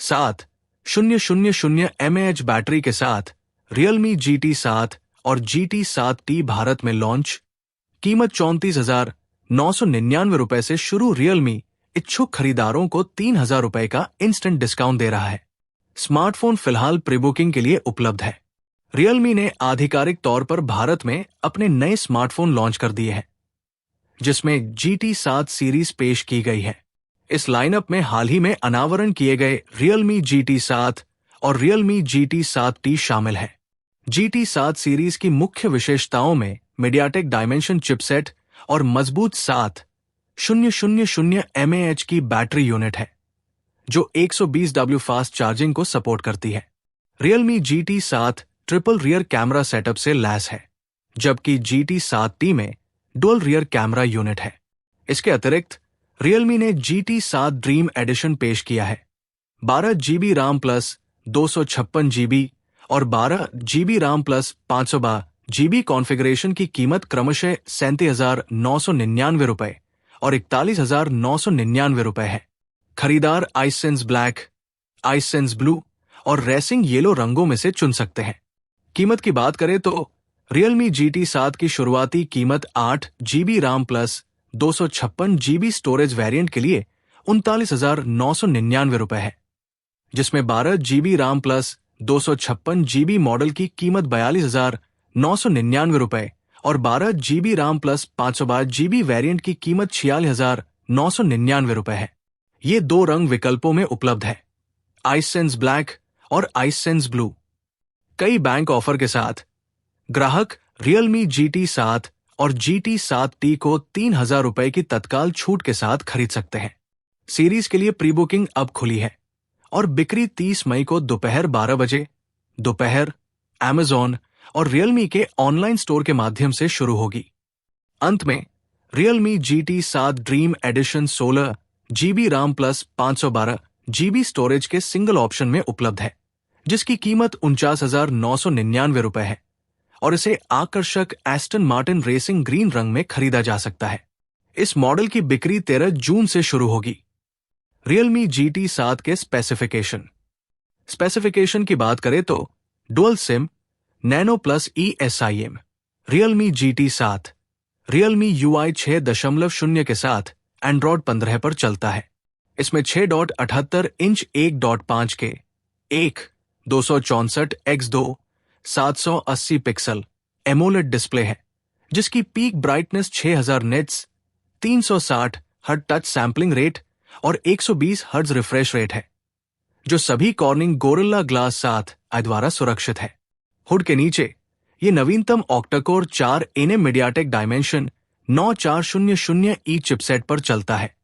7,000 mAh battery के साथ Realme GT7 और GT7T भारत में लॉन्च। कीमत 34,999 रुपए से शुरू। Realme इच्छुक खरीदारों को 3,000 रुपए का इंस्टेंट डिस्काउंट दे रहा है। स्मार्टफोन फिलहाल प्री बुकिंग के लिए उपलब्ध है। Realme ने आधिकारिक तौर पर भारत में अपने नए स्मार्टफोन लॉन्च कर दिए हैं, जिसमें GT7 सीरीज पेश की गई है। इस लाइनअप में हाल ही में अनावरण किए गए Realme GT7 और Realme GT7T शामिल है। GT7 सीरीज की मुख्य विशेषताओं में मीडियाटेक डायमेंशन चिपसेट और मजबूत 7,000 mAh की बैटरी यूनिट है, जो 120W फास्ट चार्जिंग को सपोर्ट करती है। Realme GT7 triple rear camera setup से लैस है, जबकि GT7T में डुअल रियर कैमरा यूनिट है। इसके अतिरिक्त Realme ने GT7 ड्रीम एडिशन पेश किया है। 12GB RAM प्लस 256GB और 12GB RAM plus 512GB configuration की कीमत क्रमशः 37,999 रुपए और 41,999 रुपए है। खरीदार आइसेंस ब्लैक, आइसेंस ब्लू और रेसिंग येलो रंगों में से चुन सकते हैं। कीमत की बात करें तो Realme GT7 की शुरुआती कीमत 8GB RAM plus 256GB storage variant के लिए 39,999 रुपए है, जिसमें 12GB RAM plus 256GB model की कीमत 42,999 रुपए और 12GB RAM plus 512GB variant की कीमत 46,999 रुपए है। ये दो रंग विकल्पों में उपलब्ध है, आइसेंस ब्लैक और आइसेंस ब्लू। कई बैंक ऑफर के साथ ग्राहक Realme GT7 और GT7T को 3,000 रुपए की तत्काल छूट के साथ खरीद सकते हैं। सीरीज के लिए प्री बुकिंग अब खुली है और बिक्री 30 मई को दोपहर 12 बजे दोपहर Amazon और Realme के ऑनलाइन स्टोर के माध्यम से शुरू होगी। अंत में Realme GT7 dream edition 16GB RAM plus 512GB storage के सिंगल ऑप्शन में उपलब्ध है, जिसकी कीमत 49,999 रुपए है और इसे आकर्षक एस्टन मार्टिन रेसिंग ग्रीन रंग में खरीदा जा सकता है। इस मॉडल की बिक्री 13 जून से शुरू होगी। Realme GT7 के स्पेसिफिकेशन की बात करें तो dual SIM, nano plus eSIM, Realme GT7 Realme UI 6.0 के साथ Android 15 पर चलता है। इसमें 6.78 इंच 1.5 के 264x2 780 पिक्सल एमोलेड डिस्प्ले है, जिसकी peak brightness 6000 nits, 360 hertz touch sampling rate और 120 हर्ट्ज रिफ्रेश रेट है, जो सभी कॉर्निंग गोरिल्ला ग्लास 7i द्वारा सुरक्षित है। हुड के नीचे ये नवीनतम octa-core 4 MediaTek dimension 9400E chipset पर चलता है,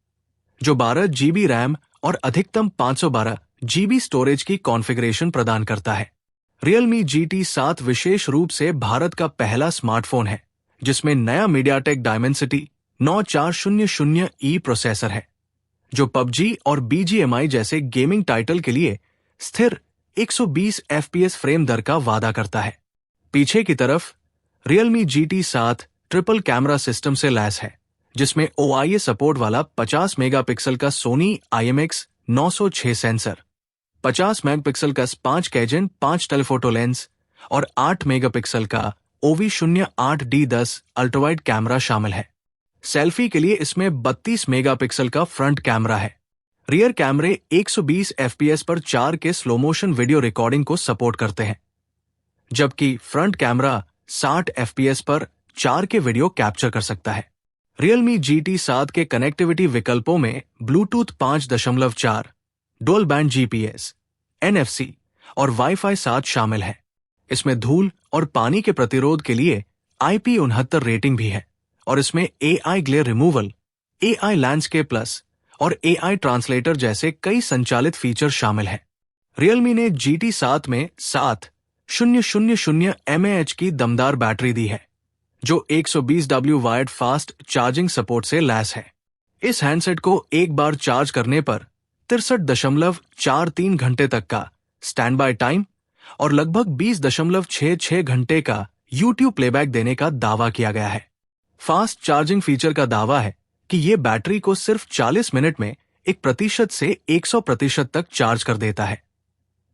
जो 12GB रैम और अधिकतम 512GB स्टोरेज की कॉन्फ़िगरेशन प्रदान करता है। Realme GT7 विशेष रूप से भारत का पहला स्मार्टफोन है जिसमें नया मीडियाटेक डायमेंसिटी 9400E प्रोसेसर है, जो PUBG और BGMI जैसे गेमिंग टाइटल के लिए स्थिर 120 FPS फ्रेम दर का वादा करता है। पीछे की तरफ Realme GT7 triple camera system से लैस है, जिसमें OIA सपोर्ट वाला 50 मेगापिक्सल का Sony IMX906 सेंसर, 50 मेगापिक्सल का 5K 5 टेलीफोटो लेंस और 8 मेगापिक्सल का OV08D10 अल्ट्रावाइड कैमरा शामिल है। सेल्फी के लिए इसमें 32 मेगापिक्सल का फ्रंट कैमरा है। रियर कैमरे 120 FPS पर 4K slow motion video recording को सपोर्ट करते हैं, जबकि फ्रंट कैमरा 60 FPS पर 4K वीडियो कैप्चर कर सकता है। Realme GT7 के कनेक्टिविटी विकल्पों में Bluetooth 5.4, dual band GPS, NFC और वाईफाई 7 शामिल है। इसमें धूल और पानी के प्रतिरोध के लिए IP69 रेटिंग भी है और इसमें AI glare removal, AI landscape plus और AI ट्रांसलेटर जैसे कई संचालित फीचर शामिल हैं। Realme ने GT7 में 7,000 mAh की दमदार बैटरी दी है, जो 120W wired fast charging support से लैस है। इस हैंडसेट को एक बार चार्ज करने पर 63.43 घंटे तक का स्टैंड बाय टाइम और लगभग 20.66 घंटे का YouTube प्लेबैक देने का दावा किया गया है। फास्ट चार्जिंग फीचर का दावा है कि ये बैटरी को सिर्फ 40 मिनट में 1% से 100% तक चार्ज कर देता है।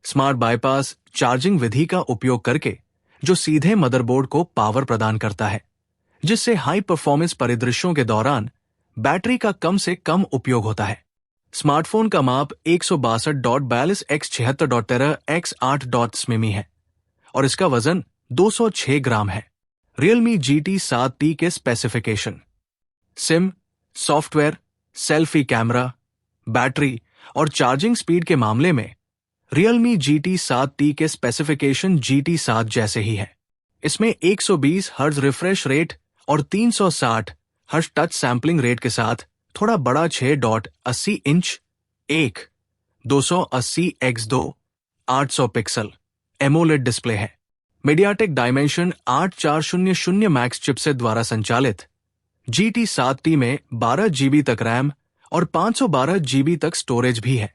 स्मार्ट बाईपास चार्जिंग विधि का उपयोग करके जो सीधे मदरबोर्ड को पावर प्रदान करता है, जिससे हाई परफॉर्मेंस परिदृश्यों के दौरान बैटरी का कम से कम उपयोग होता है। स्मार्टफोन का माप 162.42x76.13x8 है और इसका वजन 206 ग्राम है। Realme GT 7T के specification. SIM, software, selfie camera, battery और चार्जिंग स्पीड के मामले में Realme GT 7T के स्पेसिफिकेशन GT 7 जैसे ही है। इसमें 120 हर्ट्ज रिफ्रेश रेट और 360 हर्ट्ज टच सैंपलिंग रेट के साथ थोड़ा बड़ा 6.80 inch 280x2 800 pixel AMOLED display है। मीडियाटेक डायमेंशन 8400 मैक्स चिपसेट द्वारा संचालित GT 7T में 12 GB तक रैम और 512 GB तक स्टोरेज भी है।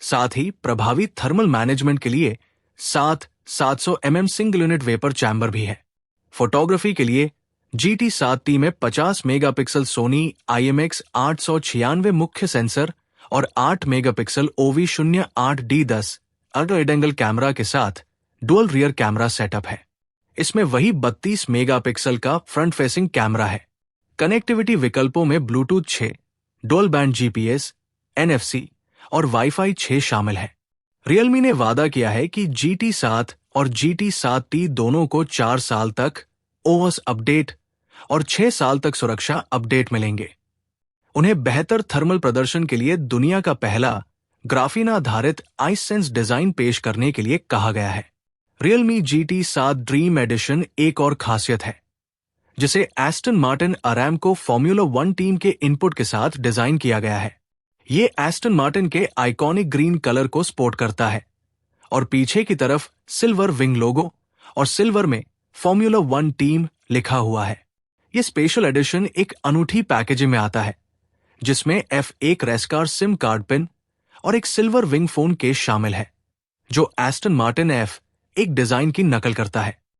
साथ ही प्रभावी थर्मल मैनेजमेंट के लिए 700 mm single unit vapour chamber भी है। फोटोग्राफी के लिए GT 7T में 50 मेगापिक्सल सोनी IMX 896 मुख्य सेंसर और 8 megapixel OV08D10 ultra wide angle camera के साथ डुअल रियर कैमरा सेटअप है। इसमें वही 32 मेगापिक्सल का फ्रंट फेसिंग कैमरा है। कनेक्टिविटी विकल्पों में Bluetooth 6, dual band GPS, NFC और वाईफाई 6 शामिल है। Realme ने वादा किया है कि GT 7 और GT 7T दोनों को 4 साल तक OS अपडेट और 6 साल तक सुरक्षा अपडेट मिलेंगे। उन्हें बेहतर थर्मल प्रदर्शन के लिए दुनिया का पहला ग्राफीन आधारित आइससेंस डिजाइन पेश करने के लिए कहा गया है। Realme GT 7 ड्रीम एडिशन एक और खासियत है, जिसे Aston Martin Aramco formula 1 team के इनपुट के साथ डिजाइन किया गया है। ये एस्टन मार्टिन के आइकॉनिक ग्रीन कलर को सपोर्ट करता है और पीछे की तरफ सिल्वर विंग लोगो और सिल्वर में फॉर्मूला 1 टीम लिखा हुआ है। ये स्पेशल एडिशन एक अनूठी पैकेजिंग में आता है, जिसमें F1 रेस्कार सिम कार्ड पिन और एक सिल्वर विंग फोन केस शामिल है, जो एस्टन मार्टिन F1 डिजाइन की नकल करता है।